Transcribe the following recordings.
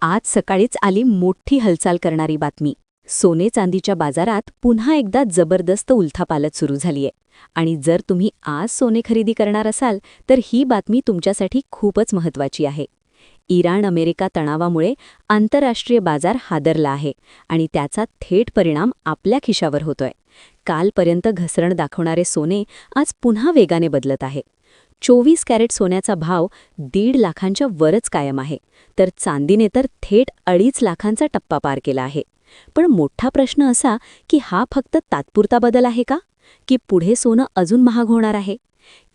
आज सकाळीच आली मोठी हालचाल करणारी बातमी. सोने चांदीच्या बाजारात पुन्हा एकदा जबरदस्त उलथापालट सुरू झालीय. आणि जर तुम्ही आज सोने खरेदी करणार असाल तर ही बातमी तुमच्यासाठी खूपच महत्त्वाची आहे. इराण अमेरिका तणावामुळे आंतरराष्ट्रीय बाजार हादरला आहे आणि त्याचा थेट परिणाम आपल्या खिशावर होतोय. कालपर्यंत घसरण दाखवणारे सोने आज पुन्हा वेगाने बदलत आहे. 24 कॅरेट सोन्याचा भाव 1.5 लाखांच्या वरच कायम आहे, तर चांदीने तर थेट 2.5 लाखांचा टप्पा पार केला आहे. पण मोठा प्रश्न असा की हा फक्त तात्पुरता बदल आहे का, की पुढे सोनं अजून महाग होणार आहे?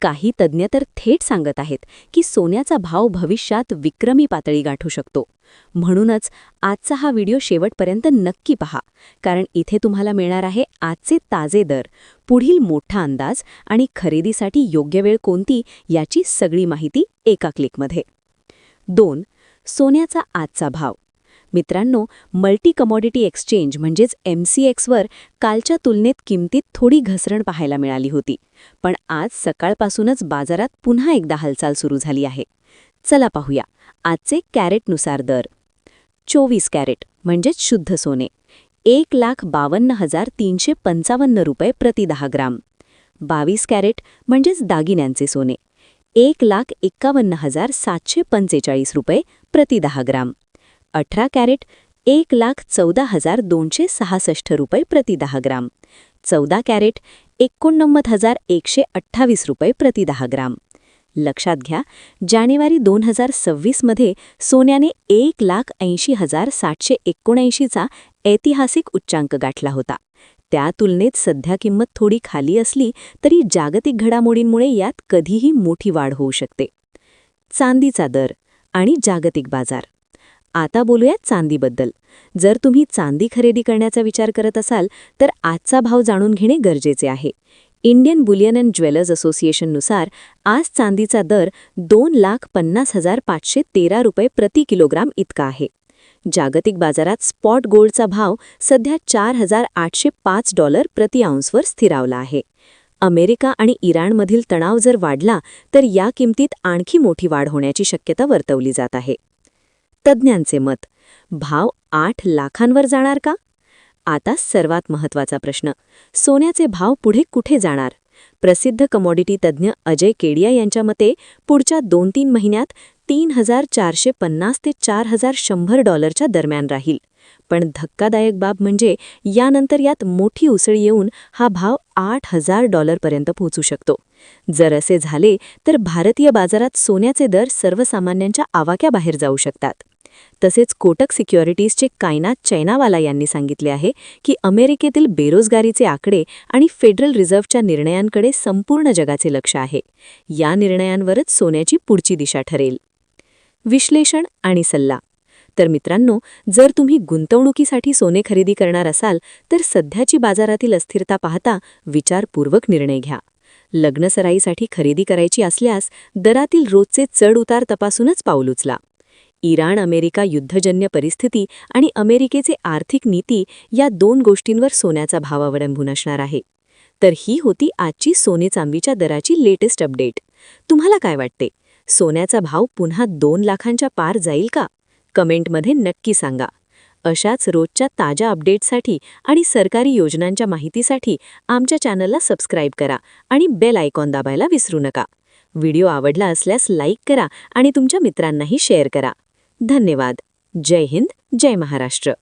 काही तज्ज्ञ तर थेट सांगत आहेत की सोन्याचा भाव भविष्यात विक्रमी पातळी गाठू शकतो. म्हणूनच आजचा हा व्हिडिओ शेवटपर्यंत नक्की पहा, कारण इथे तुम्हाला मिळणार आहे आजचे ताजे दर, पुढील मोठा अंदाज आणि खरेदीसाठी योग्य वेळ कोणती याची सगळी माहिती एका क्लिकमध्ये. 2. सोन्याचा आजचा भाव. मित्रांनो, मल्टी कमॉडिटी एक्सचेंज म्हणजेच MCXवर कालच्या तुलनेत किमतीत थोडी घसरण पाहायला मिळाली होती, पण आज सकाळपासूनच बाजारात पुन्हा एकदा हालचाल सुरू झाली आहे. चला पाहूया आजचे कॅरेटनुसार दर. 24 कॅरेट म्हणजेच शुद्ध सोने 1,52,355 रुपये प्रति 10 ग्राम. 22 कॅरेट म्हणजेच दागिन्यांचे सोने 1,51,745 रुपये प्रति 10 ग्राम. 18 कॅरेट 1,14,266 रुपये प्रति 10 ग्राम. 14 कॅरेट 89,128 रुपये प्रति 10 ग्राम. लक्षात घ्या, जानेवारी 2026 मध्ये सोन्याने 1,80,779 चा ऐतिहासिक उच्चांक गाठला होता. त्या तुलनेत सध्या किंमत थोडी खाली असली तरी जागतिक घडामोडींमुळे यात कधीही मोठी वाढ होऊ शकते. चांदीचा दर आणि जागतिक बाजार. आता बोलूया चांदीबद्दल. जर तुम्ही चांदी खरेदी करण्याचा विचार करत असाल तर आजचा भाव जाणून घेणे गरजेचे आहे. इंडियन बुलियन अँड ज्वेलर्स असोसिएशननुसार आज चांदीचा दर 2,50,513 रुपये प्रति किलोग्राम इतका आहे. जागतिक बाजारात स्पॉट गोल्डचा भाव सध्या $4,805 प्रति आउन्सवर स्थिरावला आहे. अमेरिका आणि इराणमधील तणाव जर वाढला तर या किमतीत आणखी मोठी वाढ होण्याची शक्यता वर्तवली जात आहे. तज्ज्ञांचे मत. भाव 8 लाखांवर जाणार का? आता सर्वात महत्त्वाचा प्रश्न, सोन्याचे भाव पुढे कुठे जाणार? प्रसिद्ध कमॉडिटी तज्ज्ञ अजय केडिया यांच्या मते पुढच्या 2-3 महिन्यात $3,450 ते $4,100 दरम्यान राहील. पण धक्कादायक बाब म्हणजे यानंतर यात मोठी उसळ येऊन हा भाव $8,000 पर्यंत पोहोचू शकतो. जर असे झाले तर भारतीय बाजारात सोन्याचे दर सर्वसामान्यांच्या आवाक्याबाहेर जाऊ शकतात. तसेच कोटक सिक्युरिटीजचे कायनात चैनावाला यांनी सांगितले आहे की अमेरिकेतील बेरोजगारीचे आकडे आणि फेडरल रिझर्व्हच्या निर्णयांकडे संपूर्ण जगाचे लक्ष आहे. या निर्णयांवरच सोन्याची पुढची दिशा ठरेल. विश्लेषण आणि सल्ला. तर मित्रांनो, जर तुम्ही गुंतवणुकीसाठी सोने खरेदी करणार असाल तर सध्याची बाजारातील अस्थिरता पाहता विचारपूर्वक निर्णय घ्या. लग्नसराईसाठी खरेदी करायची असल्यास दरातील रोजचे चढ-उतार तपासूनच पाऊल उचला. इराण अमेरिका युद्धजन्य परिस्थिती आणि अमेरिकेचे आर्थिक नीती या 2 गोष्टींवर सोन्याचा भाव अवलंबून असणार आहे. तर ही होती आजची सोने चांदीच्या दराची लेटेस्ट अपडेट. तुम्हाला काय वाटते, सोन्याचा भाव पुन्हा 2 लाखांच्या पार जाईल का? कमेंटमध्ये नक्की सांगा. अशाच रोजच्या ताज्या अपडेट्ससाठी आणि सरकारी योजनांच्या माहितीसाठी आमच्या चॅनलला सबस्क्राईब करा आणि बेल आयकॉन दाबायला विसरू नका. व्हिडिओ आवडला असल्यास लाईक करा आणि तुमच्या मित्रांनाही शेअर करा. धन्यवाद. जय हिंद, जय महाराष्ट्र.